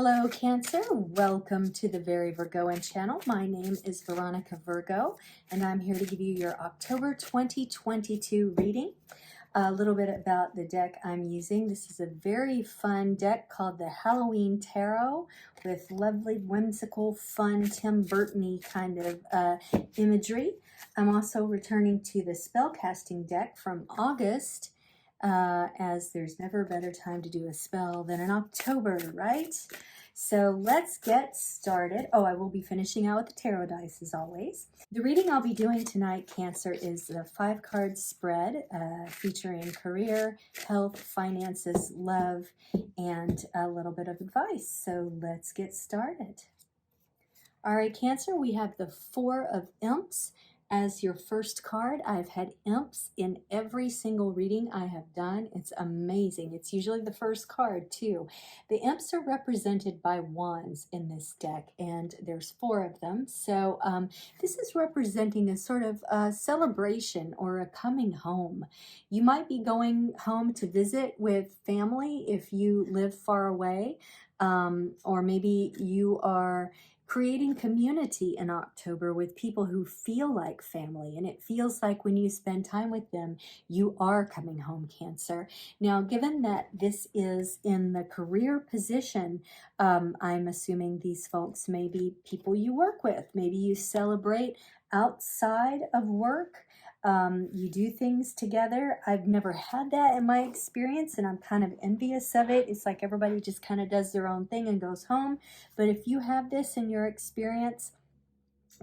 Hello Cancer, welcome to the Very Virgoan channel. My name is Veronica Virgo and I'm here to give you your October 2022 reading. A little bit about the deck I'm using. This is a very fun deck called the Halloween Tarot with lovely, whimsical, fun, Tim Burton-y kind of imagery. I'm also returning to the spellcasting deck from August, as there's never a better time to do a spell than in October, right? So let's get started. Oh, I will be finishing out with the tarot dice as always. The reading I'll be doing tonight, Cancer, is the 5-card spread featuring career, health, finances, love, and a little bit of advice. So let's get started. All right, Cancer, we have the 4 of Imps as your first card. I've had imps in every single reading I have done. It's amazing. It's usually the first card too. The imps are represented by wands in this deck, and there's 4 of them. So this is representing a sort of celebration or a coming home. You might be going home to visit with family if you live far away, or maybe you are creating community in October with people who feel like family, and it feels like when you spend time with them, you are coming home, Cancer. Now, given that this is in the career position, I'm assuming these folks may be people you work with. Maybe you celebrate outside of work. You do things together. I've never had that in my experience, and I'm kind of envious of it. It's like everybody just kind of does their own thing and goes home. But if you have this in your experience,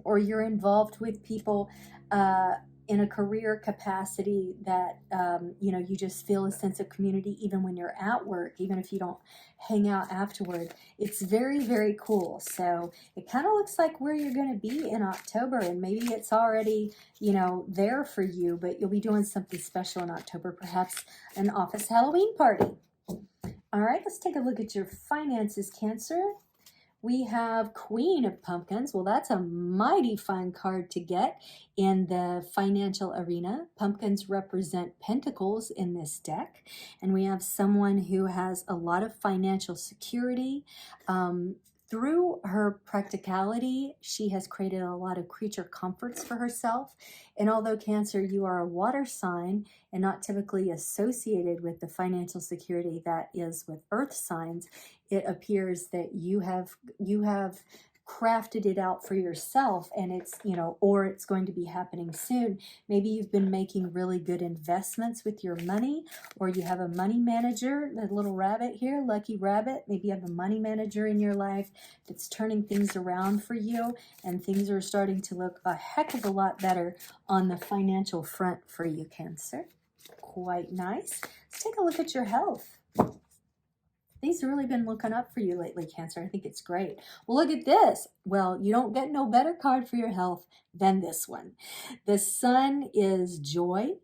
or you're involved with people in a career capacity that, you know, you just feel a sense of community even when you're at work, even if you don't hang out afterward. It's very, very cool. So it kind of looks like where you're going to be in October, and maybe it's already, you know, there for you, but you'll be doing something special in October, perhaps an office Halloween party. All right, let's take a look at your finances, Cancer. We have Queen of Pumpkins. Well, that's a mighty fine card to get in the financial arena. Pumpkins represent pentacles in this deck, and we have someone who has a lot of financial security. Through her practicality, she has created a lot of creature comforts for herself. And although, Cancer, you are a water sign and not typically associated with the financial security that is with earth signs, it appears that you have crafted it out for yourself, and it's, you know, or it's going to be happening soon. Maybe you've been making really good investments with your money, or you have a money manager, the little rabbit here, lucky rabbit. Maybe you have a money manager in your life that's turning things around for you, and things are starting to look a heck of a lot better on the financial front for you, Cancer. Quite nice. Let's take a look at your health. Things have really been looking up for you lately, Cancer. I think it's great. Well, look at this. Well, you don't get no better card for your health than this one. The Sun is joy,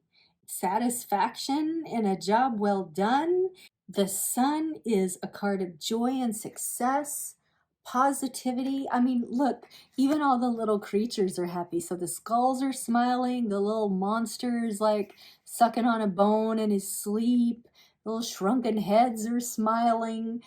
satisfaction, and a job well done. The Sun is a card of joy and success, positivity. I mean, look, even all the little creatures are happy. So the skulls are smiling, the little monsters like sucking on a bone in his sleep. Little shrunken heads are smiling,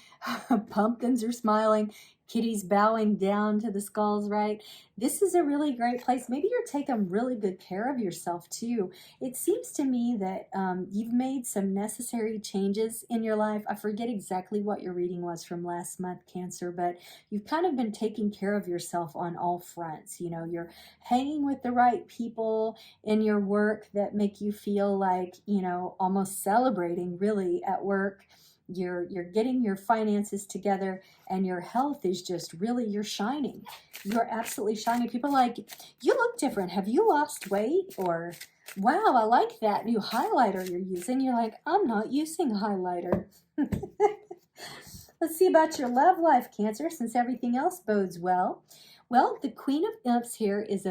pumpkins are smiling, kitties bowing down to the skulls, right? This is a really great place. Maybe you're taking really good care of yourself too. It seems to me that you've made some necessary changes in your life. I forget exactly what your reading was from last month, Cancer, but you've kind of been taking care of yourself on all fronts. You know, you're hanging with the right people in your work that make you feel like, you know, almost celebrating really at work. You're getting your finances together, and your health is just really, you're shining. You're absolutely shining. People are like, you look different. Have you lost weight? Or, wow, I like that new highlighter you're using. You're like, I'm not using highlighter. Let's see about your love life, Cancer, since everything else bodes well. Well, the Queen of Imps here is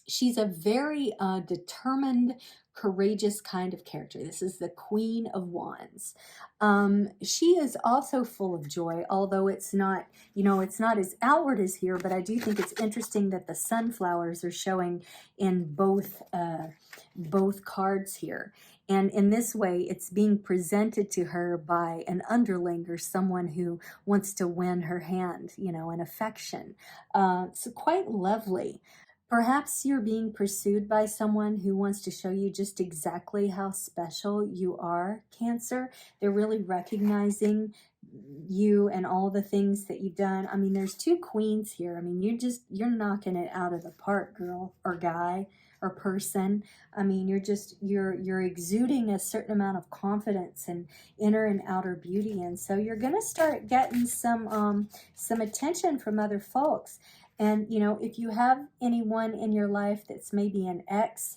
she's a very determined, courageous kind of character. This is the Queen of Wands. She is also full of joy, although it's not, you know, it's not as outward as here, but I do think it's interesting that the sunflowers are showing in both cards here. And in this way, it's being presented to her by an underling or someone who wants to win her hand, you know, an affection. So quite lovely. Perhaps you're being pursued by someone who wants to show you just exactly how special you are, Cancer. They're really recognizing you and all the things that you've done. I mean, there's two queens here. I mean, you're knocking it out of the park, girl or guy or person. I mean, you're exuding a certain amount of confidence and inner and outer beauty, and so you're gonna start getting some attention from other folks. And you know, if you have anyone in your life that's maybe an ex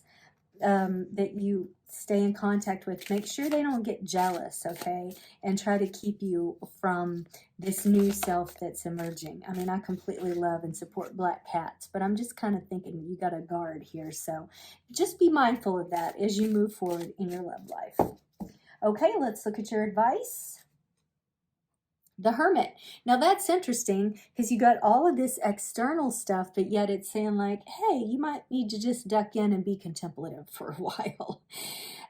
that you stay in contact with, make sure they don't get jealous, okay? And try to keep you from this new self that's emerging. I mean, I completely love and support black cats, but I'm just kind of thinking you got a guard here. So just be mindful of that as you move forward in your love life. Okay, let's look at your advice. The Hermit. Now that's interesting because you got all of this external stuff, but yet it's saying like, hey, you might need to just duck in and be contemplative for a while.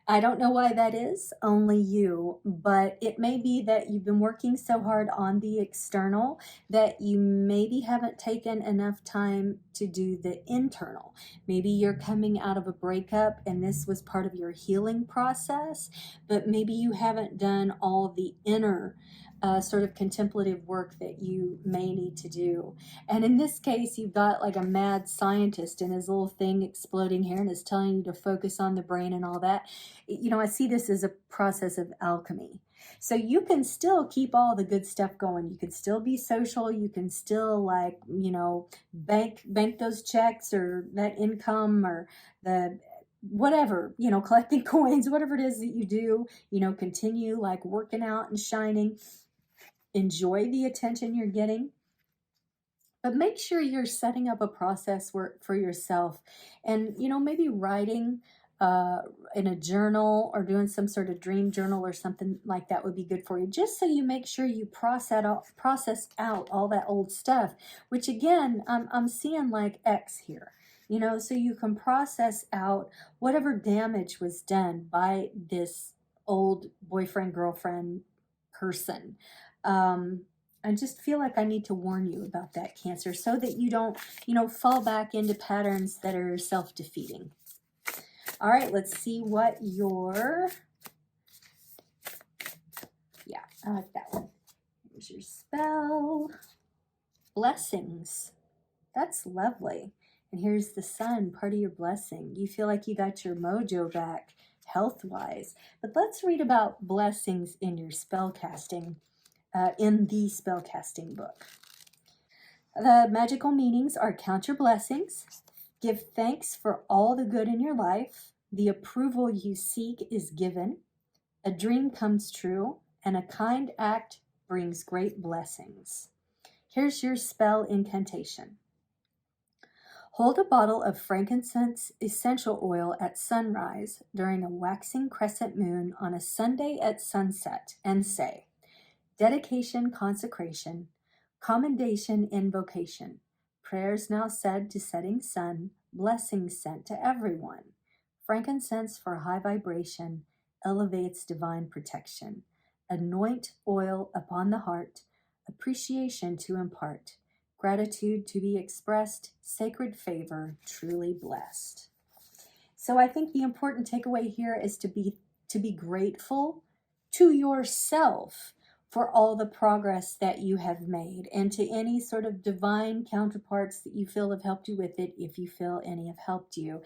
I don't know why that is, only you, but it may be that you've been working so hard on the external that you maybe haven't taken enough time to do the internal. Maybe you're coming out of a breakup and this was part of your healing process, but maybe you haven't done all the inner sort of contemplative work that you may need to do. And in this case, you've got like a mad scientist and his little thing exploding here and is telling you to focus on the brain and all that. You know, I see this as a process of alchemy. So you can still keep all the good stuff going. You can still be social. You can still, like, you know, bank those checks or that income or the whatever, you know, collecting coins, whatever it is that you do, you know, continue like working out and shining. Enjoy the attention you're getting, but make sure you're setting up a process for yourself, and you know, maybe writing in a journal or doing some sort of dream journal or something like that would be good for you, just so you make sure you process out all that old stuff, which again, I'm seeing like X here, you know, so you can process out whatever damage was done by this old boyfriend, girlfriend, person. I just feel like I need to warn you about that, Cancer, so that you don't, you know, fall back into patterns that are self-defeating. All right, let's see what your, yeah, I like that one. Here's your spell. Blessings. That's lovely. And here's the Sun, part of your blessing. You feel like you got your mojo back health-wise. But let's read about blessings in your spell casting. In the spellcasting book. The magical meanings are: count your blessings, give thanks for all the good in your life, the approval you seek is given, a dream comes true, and a kind act brings great blessings. Here's your spell incantation. Hold a bottle of frankincense essential oil at sunrise during a waxing crescent moon on a Sunday at sunset and say, dedication, consecration, commendation, invocation, prayers now said to setting sun, blessings sent to everyone. Frankincense for high vibration elevates divine protection. Anoint oil upon the heart, appreciation to impart, gratitude to be expressed, sacred favor truly blessed. So I think the important takeaway here is to be grateful to yourself for all the progress that you have made, and to any sort of divine counterparts that you feel have helped you with it, if you feel any have helped you,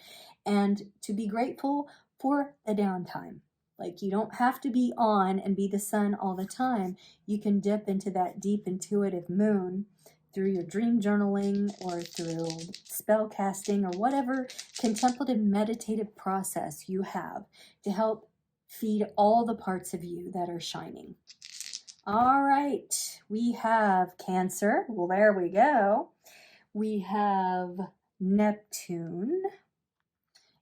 and to be grateful for the downtime. Like, you don't have to be on and be the sun all the time. You can dip into that deep intuitive moon through your dream journaling or through spell casting or whatever contemplative meditative process you have to help feed all the parts of you that are shining. All right, we have Cancer. Well, there we go. We have Neptune,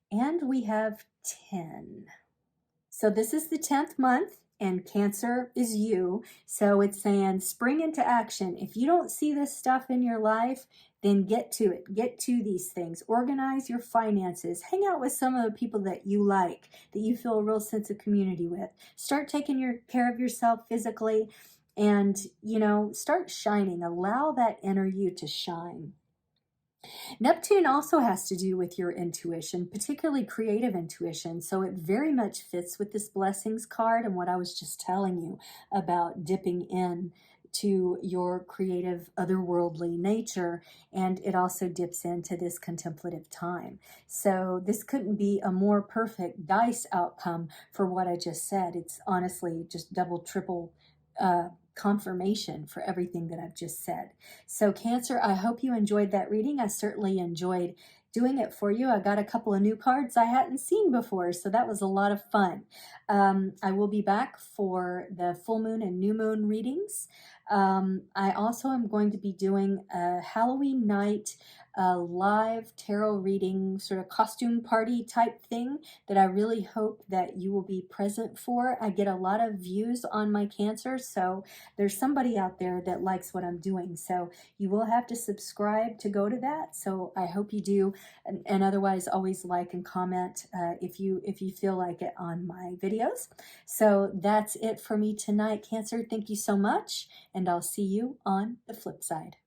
and we have 10. So this is the 10th month, and Cancer is you. So it's saying spring into action. If you don't see this stuff in your life, then get to it. Get to these things. Organize your finances. Hang out with some of the people that you like, that you feel a real sense of community with. Start taking care of yourself physically, and, you know, start shining. Allow that inner you to shine. Neptune also has to do with your intuition, particularly creative intuition. So it very much fits with this blessings card and what I was just telling you about dipping in to your creative, otherworldly nature. And it also dips into this contemplative time. So this couldn't be a more perfect dice outcome for what I just said. It's honestly just double, triple confirmation for everything that I've just said. So Cancer, I hope you enjoyed that reading. I certainly enjoyed doing it for you. I got a couple of new cards I hadn't seen before, so that was a lot of fun. I will be back for the full moon and new moon readings. I also am going to be doing a Halloween night live tarot reading, sort of costume party type thing that I really hope that you will be present for. I get a lot of views on my Cancer, so there's somebody out there that likes what I'm doing. So you will have to subscribe to go to that. So I hope you do, and otherwise always like and comment if you feel like it on my videos. So that's it for me tonight, Cancer. Thank you so much, and I'll see you on the flip side.